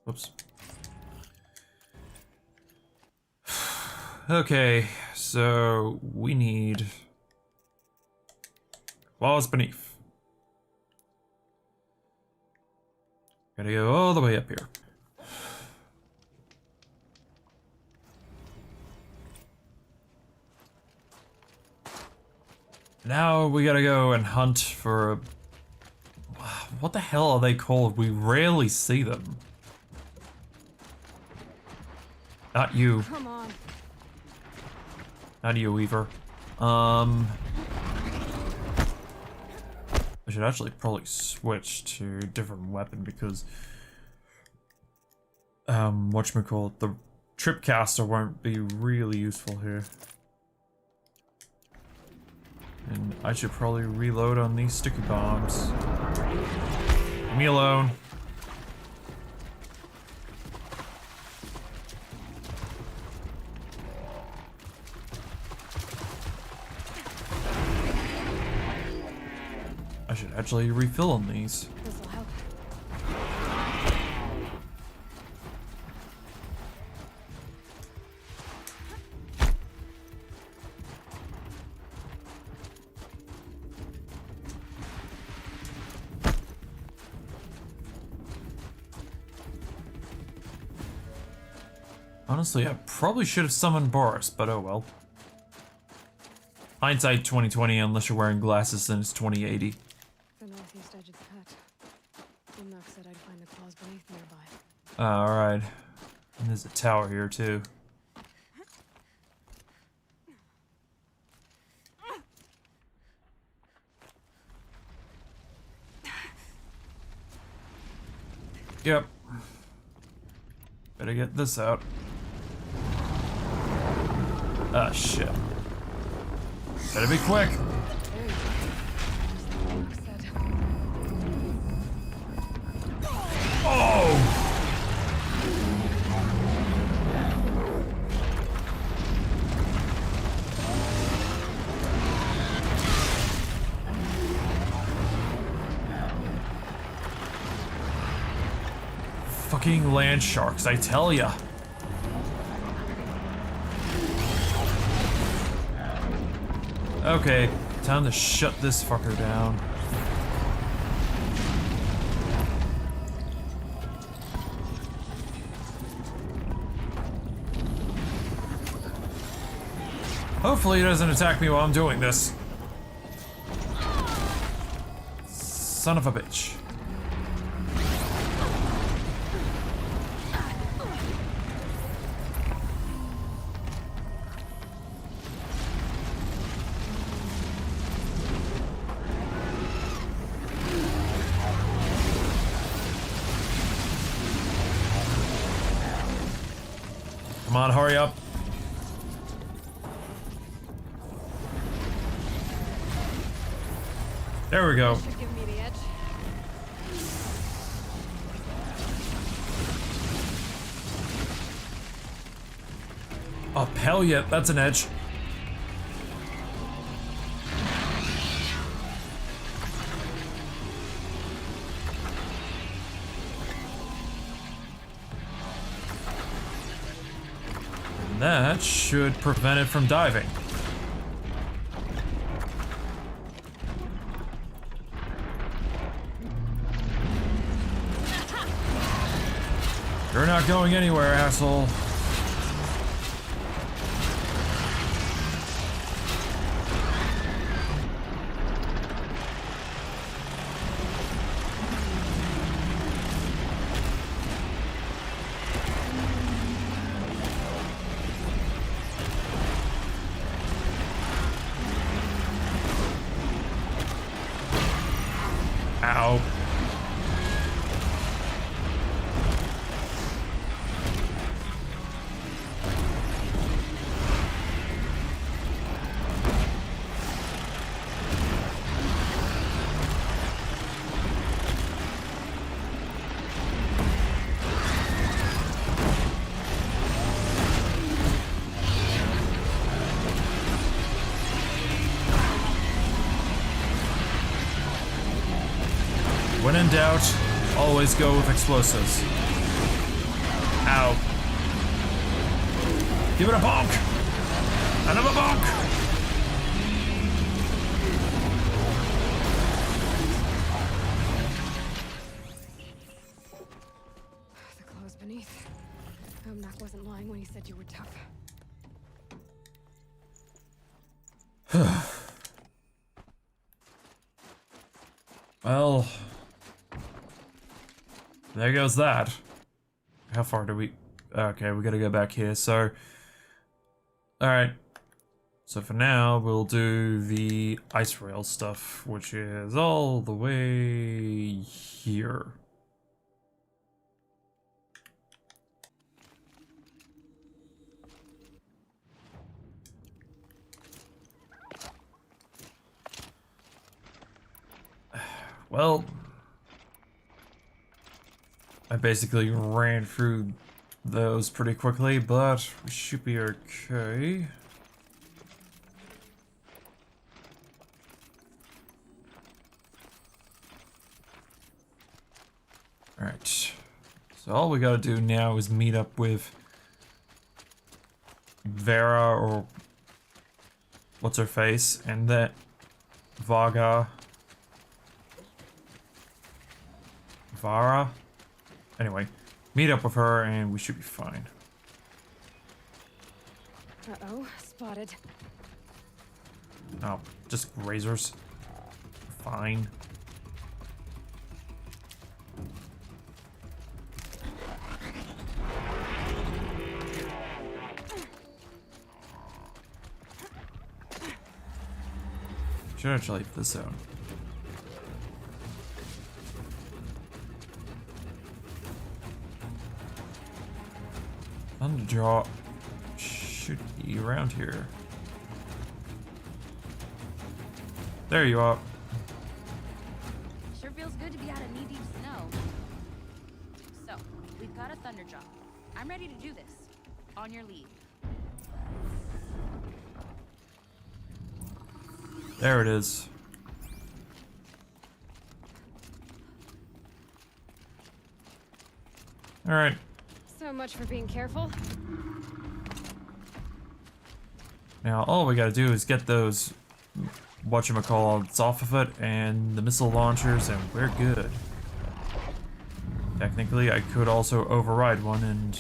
Whoops. Okay, so we need walls beneath. Gotta go all the way up here. Now we gotta go and hunt for a... What the hell are they called? We rarely see them. Not you. Come on. Not you, Weaver. I should actually probably switch to a different weapon because whatchamacallit, the tripcaster won't be really useful here. And I should probably reload on these sticky bombs. Leave me alone. I should actually refill on these. This'll help. Honestly, I probably should have summoned Boris, but oh well. Hindsight 2020, unless you're wearing glasses, then it's 2080. The northeast edge of the cut. Grimlock said I'd find the claws beneath nearby. Alright. And there's a tower here too. Yep. Better get this out. Ah, shit. Better be quick. Oh! Fucking land sharks, I tell ya. Okay, time to shut this fucker down. Hopefully he doesn't attack me while I'm doing this. Son of a bitch. Come on, hurry up. There we go. Should give me the edge. Oh, hell yeah, that's an edge. And that should prevent it from diving. You're not going anywhere, asshole. Ow. When in doubt, Always go with explosives. Ow. Give it a bonk! Another bonk! The claws beneath. Nak wasn't lying when he said you were tough. Well, there goes that. How far do we... Okay, we gotta go back here, so... Alright. So for now, we'll do the ice rail stuff, which is all the way here. Well, I basically ran through those pretty quickly, but we should be okay. Alright, so all we gotta do now is meet up with Vera, or what's her face, and that Vara. Anyway, meet up with her and we should be fine. Uh-oh, spotted. Oh, just razors. Fine. Should actually leave this zone. Underjaw should be around here. There you are. Sure feels good to be out of knee-deep snow. So, we've got a Thunderjaw. I'm ready to do this. On your lead. There it is. All right. So much for being careful. Now all we gotta do is get those whatchamacallits off of it and the missile launchers, and we're good. Technically, I could also override one and...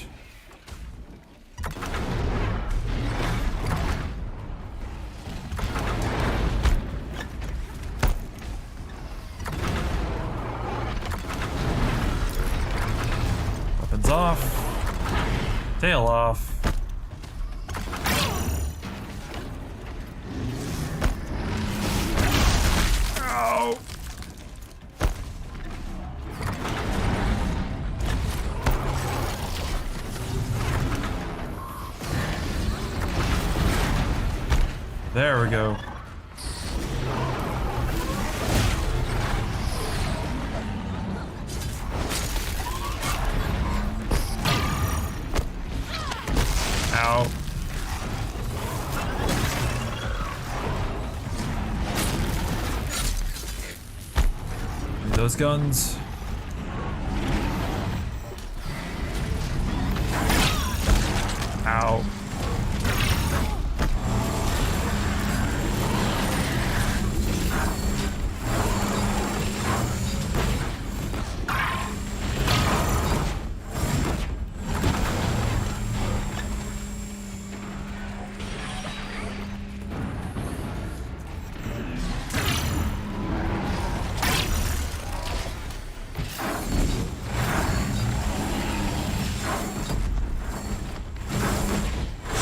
Weapons off. Tail off. Ow! There we go. Ow. Need those guns. Ow.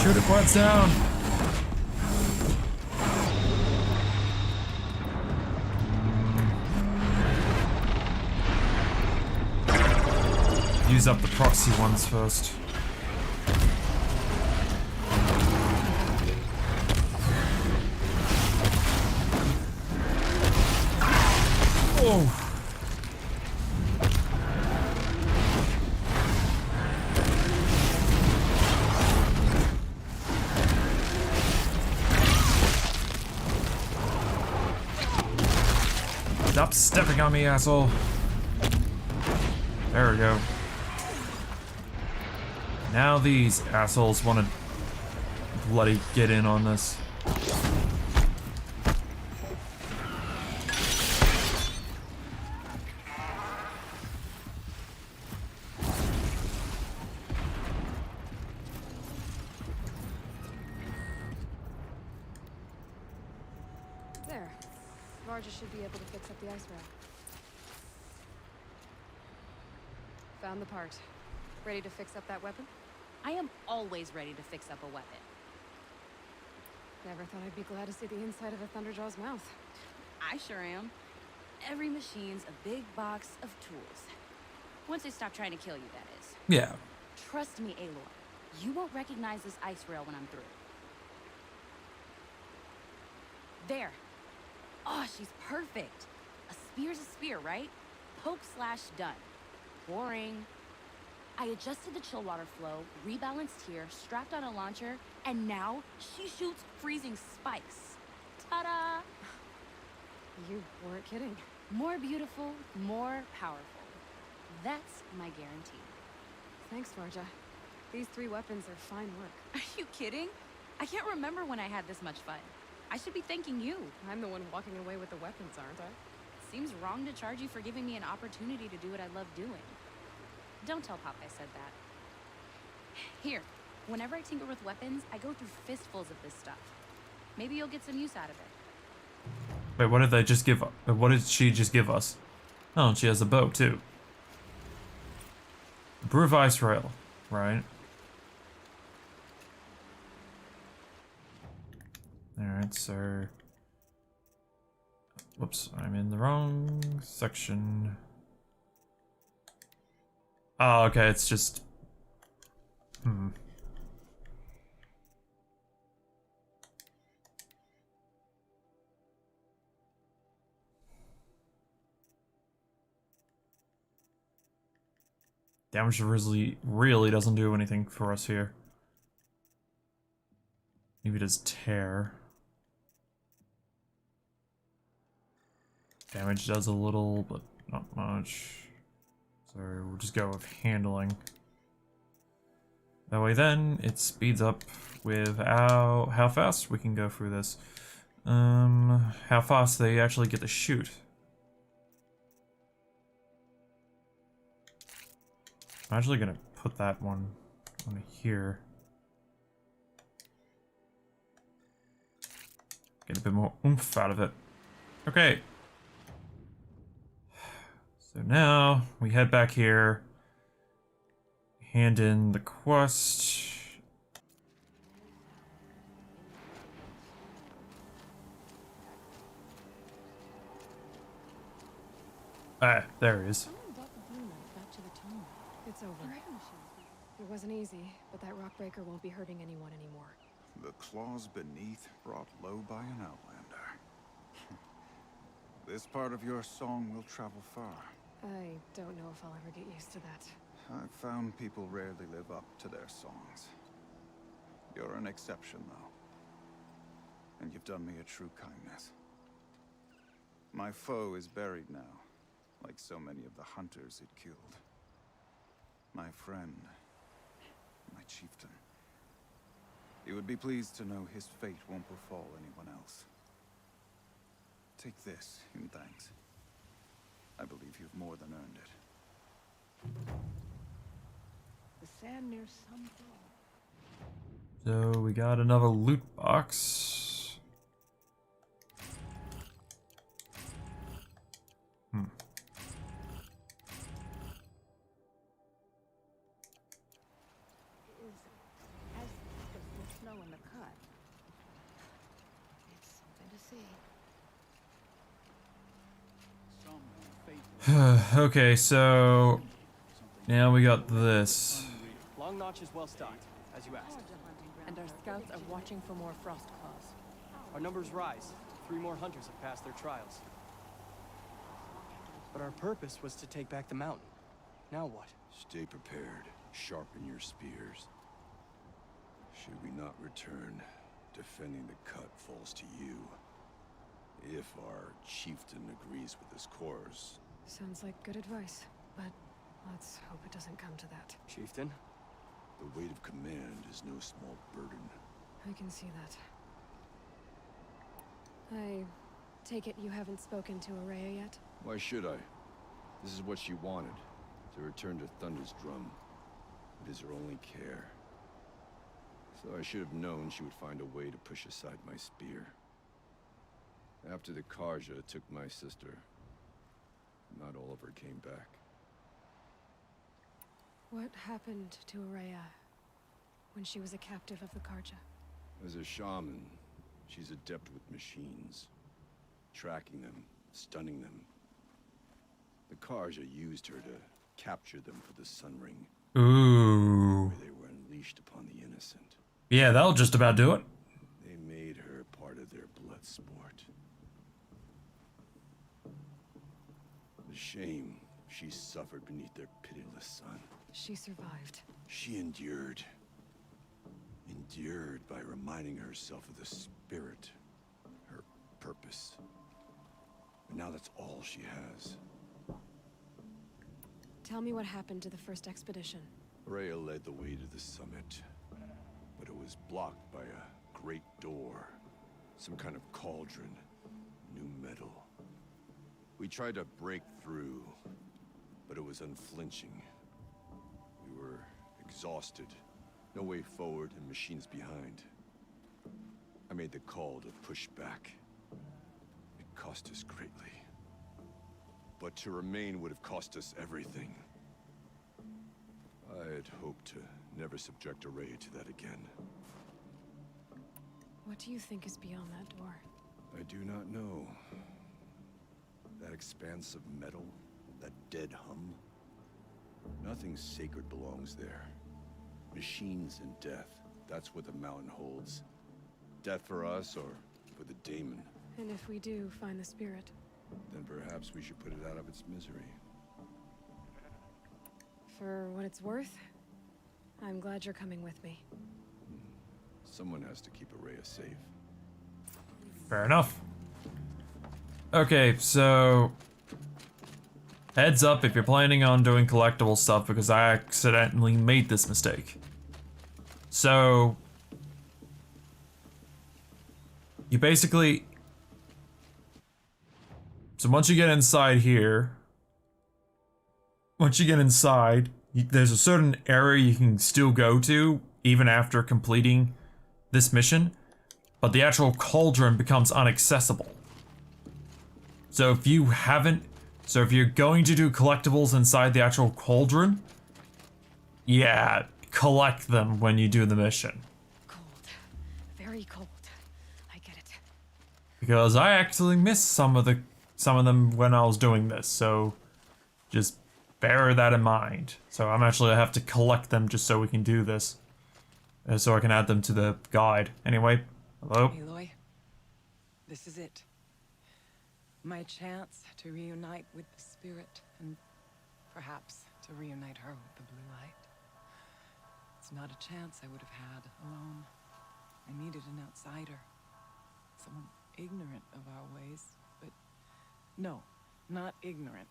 Shoot it while it's down. Use up the proxy ones first. Oh. Stop stepping on me, asshole. There we go. Now these assholes want to bloody get in on this. There. Varja should be able to fix up the ice rail. Found the part. Ready to fix up that weapon? I am always ready to fix up a weapon. Never thought I'd be glad to see the inside of a Thunderjaw's mouth. I sure am. Every machine's a big box of tools. Once they stop trying to kill you, that is. Yeah. Trust me, Aloy. You won't recognize this ice rail when I'm through. There. Oh, she's perfect. A spear's a spear, right? Poke slash done. Boring. I adjusted the chill water flow, rebalanced here, strapped on a launcher, and now she shoots freezing spikes. Ta-da! You weren't kidding. More beautiful, more powerful. That's my guarantee. Thanks, Varja. These 3 weapons are fine work. Are you kidding? I can't remember when I had this much fun. I should be thanking you. I'm the one walking away with the weapons, aren't I? Seems wrong to charge you for giving me an opportunity to do what I love doing. Don't tell Pop I said that. Here, whenever I tinker with weapons, I go through fistfuls of this stuff. Maybe you'll get some use out of it. Wait, what did they just give? What did she just give us? Oh, and she has a bow too. Improve ice rail, right? Alright, so... Whoops, I'm in the wrong section. Oh, okay, it's just... Damage really doesn't do anything for us here. Maybe it does tear. Damage does a little, but not much. So we'll just go with handling. That way then, it speeds up with how fast we can go through this. How fast they actually get to shoot. I'm actually gonna put that one on here. Get a bit more oomph out of it. Okay. So now we head back here. Hand in the quest. Ah, there he is. Someone brought the blue knife back to the tomb. It's over. It wasn't easy, but that rock breaker won't be hurting anyone anymore. The claws beneath brought low by an outlander. This part of your song will travel far. I don't know if I'll ever get used to that. I've found people rarely live up to their songs. You're an exception, though. And you've done me a true kindness. My foe is buried now, like so many of the hunters it killed. My friend, my chieftain. You would be pleased to know his fate won't befall anyone else. Take this in thanks. I believe you've more than earned it. The sand near some So we got another loot box. is as thick as the snow in the cut. It's something to see. Okay, so now we got this. Long Notch is well stocked, as you asked. And our scouts are watching for more frost claws. Our numbers rise. 3 more hunters have passed their trials. But our purpose was to take back the mountain. Now what? Stay prepared. Sharpen your spears. Should we not return, defending the cut falls to you. If our chieftain agrees with this course. Sounds like good advice, but Let's hope it doesn't come to that. Chieftain? The weight of command is no small burden. I can see that. I take it you haven't spoken to Araya yet? Why should I? This is what she wanted, to return to Thunder's drum. It is her only care. So I should have known she would find a way to push aside my spear. After the Karja took my sister, not all of her came back. What happened to Araya when she was a captive of the Karja? As a shaman, she's adept with machines. Tracking them, stunning them. The Karja used her to capture them for the Sun Ring, Ooh. where they were unleashed upon the innocent. Yeah, that'll just about do it. They made her part of their blood sport. The shame she suffered beneath their pitiless sun. She survived. She endured. Endured by reminding herself of the spirit, her purpose. But now that's all she has. Tell me what happened to the first expedition. Rhea led the way to the summit, but it was blocked by a great door. Some kind of cauldron, new metal. We tried to break through, but it was unflinching. We were exhausted, no way forward and machines behind. I made the call to push back. It cost us greatly. But to remain would have cost us everything. I had hoped to never subject Araya to that again. What do you think is beyond that door? I do not know. That expanse of metal, that dead hum. Nothing sacred belongs there. Machines and death, that's what the mountain holds. Death for us or for the daemon. And if we do find the spirit? Then perhaps we should put it out of its misery. For what it's worth, I'm glad you're coming with me. Someone has to keep Araya safe. Fair enough. Okay, so heads up if you're planning on doing collectible stuff, because I accidentally made this mistake. So you basically, so once you get inside here, there's a certain area you can still go to even after completing this mission, but the actual cauldron becomes inaccessible. So if you're going to do collectibles inside the actual cauldron, yeah, collect them when you do the mission. Cold. Very cold. I get it. Because I actually missed some of them when I was doing this, so just bear that in mind. So I'm actually gonna have to collect them just so we can do this. So I can add them to the guide. Anyway, hello? Aloy, this is it. My chance to reunite with the spirit, and perhaps to reunite her with the blue light. It's not a chance I would have had alone. I needed an outsider. Someone ignorant of our ways, but no, not ignorant.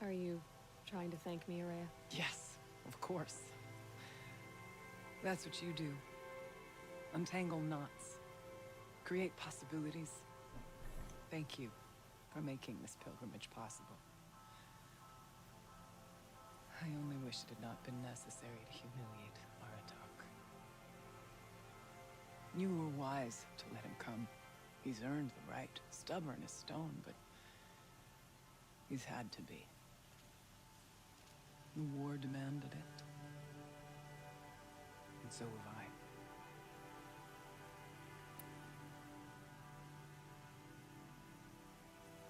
Are you trying to thank me, Araya? Yes, of course. That's what you do. Untangle knots. Create possibilities. Thank you for making this pilgrimage possible. I only wish it had not been necessary to humiliate Aratak. You were wise to let him come. He's earned the right. Stubborn as stone, but he's had to be. The war demanded it. And so have I.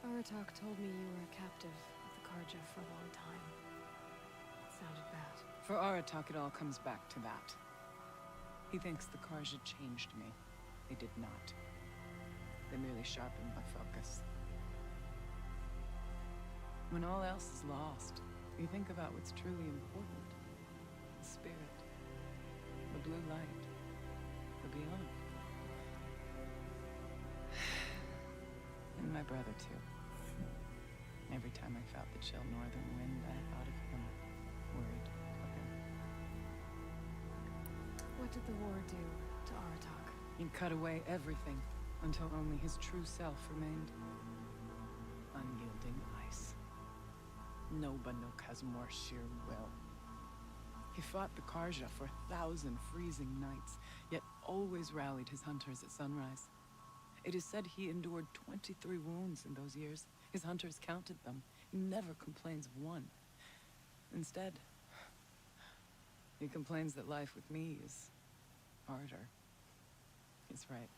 Aratak told me you were a captive of the Karja for a long time. It sounded bad. For Aratak, it all comes back to that. He thinks the Karja changed me. They did not. They merely sharpened my focus. When all else is lost, you think about what's truly important. The spirit, the blue light, the beyond. And my brother, too. Every time I felt the chill northern wind, I thought of him. did the war do to Aratak? He cut away everything until only his true self remained. Unyielding ice. No Banuk has more sheer will. He fought the Karja for 1,000 freezing nights, yet always rallied his hunters at sunrise. It is said he endured 23 wounds in those years. His hunters counted them. He never complains of one. Instead, he complains that life with me is harder. He's right.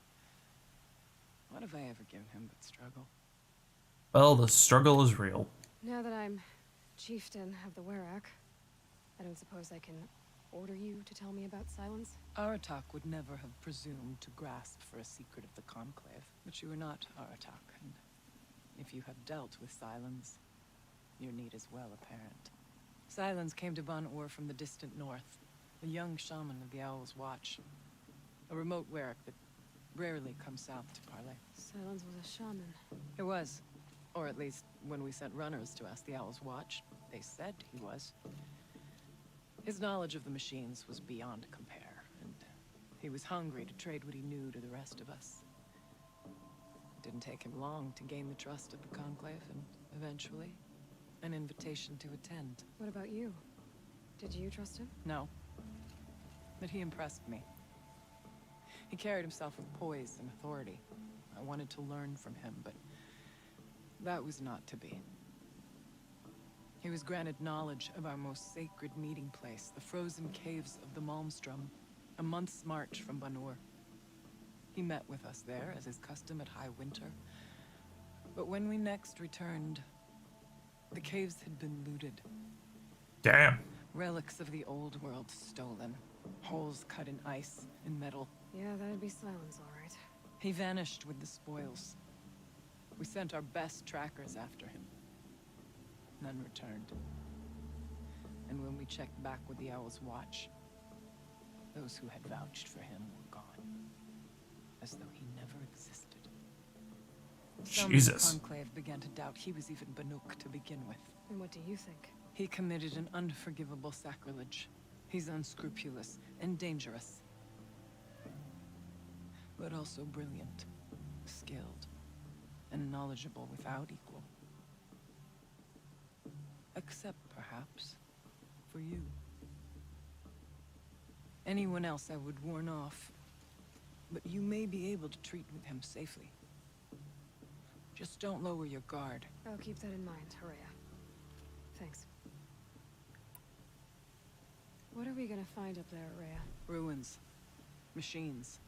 What have I ever given him but struggle? Well, the struggle is real. Now that I'm chieftain of the Werak, I don't suppose I can order you to tell me about Silence? Aratak would never have presumed to grasp for a secret of the Conclave, but you are not Aratak, and if you have dealt with Silence, your need is well apparent. Silence came to Ban-Ur from the distant north, a young shaman of the Owl's Watch, a remote Werak that rarely comes south to parley. Silence was a shaman. It was, or at least when we sent runners to ask the Owl's Watch, they said he was. His knowledge of the machines was beyond compare, and he was hungry to trade what he knew to the rest of us. It didn't take him long to gain the trust of the Conclave, and eventually, an invitation to attend. What about you? Did you trust him? No. But he impressed me. He carried himself with poise and authority. I wanted to learn from him, but that was not to be. He was granted knowledge of our most sacred meeting place, the frozen caves of the Malmstrom, a month's march from Ban-Ur. He met with us there, as is custom at high winter. But when we next returned, the caves had been looted. Damn. Relics of the old world stolen. Holes cut in ice and metal. Yeah, that'd be Silence, all right. He vanished with the spoils. We sent our best trackers after him. None returned. And when we checked back with the Owl's Watch, those who had vouched for him were gone. As though he never existed. Some in the Conclave began to doubt he was even Banuk to begin with. And what do you think? He committed an unforgivable sacrilege. He's unscrupulous and dangerous. But also brilliant, skilled, and knowledgeable without equal. Except, perhaps, for you. Anyone else I would warn off, but you may be able to treat with him safely. Just don't lower your guard. I'll keep that in mind, Horea. Thanks. What are we gonna find up there, Horea? Ruins, machines,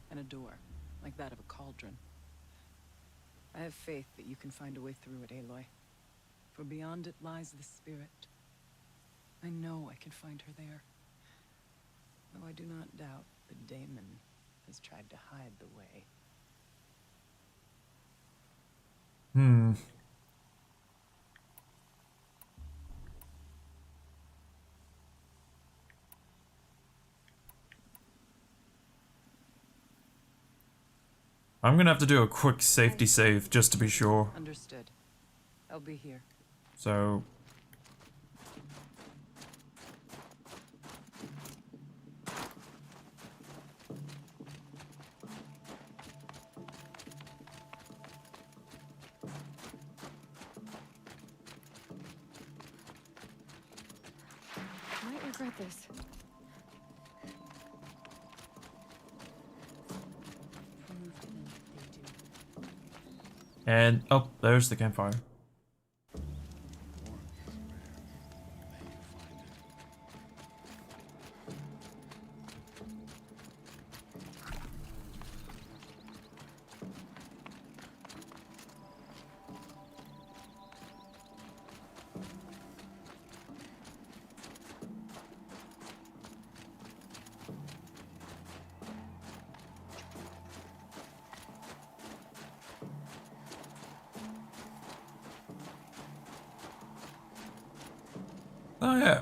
and a door, like that of a cauldron. I have faith that you can find a way through it, Aloy. For beyond it lies the spirit. I know I can find her there. Though I do not doubt that Damon has tried to hide the way. I'm gonna have to do a quick safety save just to be sure. Understood. I'll be here. So... Might regret this. And, oh, there's the campfire. Oh, yeah.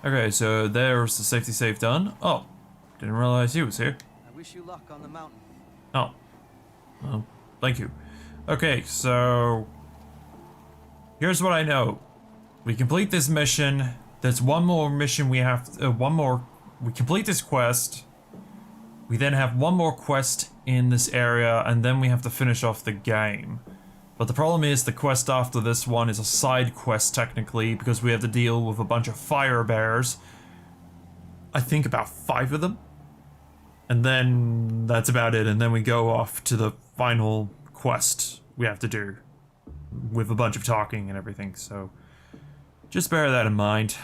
Okay, so there's the safety save done. Oh, didn't realize he was here. I wish you luck on the mountain. Oh. Well, thank you. Okay, so... here's what I know. We complete this mission. There's one more mission we have... one more we complete this quest. We then have one more quest in this area, and then we have to finish off the game. But the problem is the quest after this one is a side quest technically, because we have to deal with a bunch of fire bears. I think about 5 of them. And then that's about it, and then we go off to the final quest we have to do. With a bunch of talking and everything, so just bear that in mind.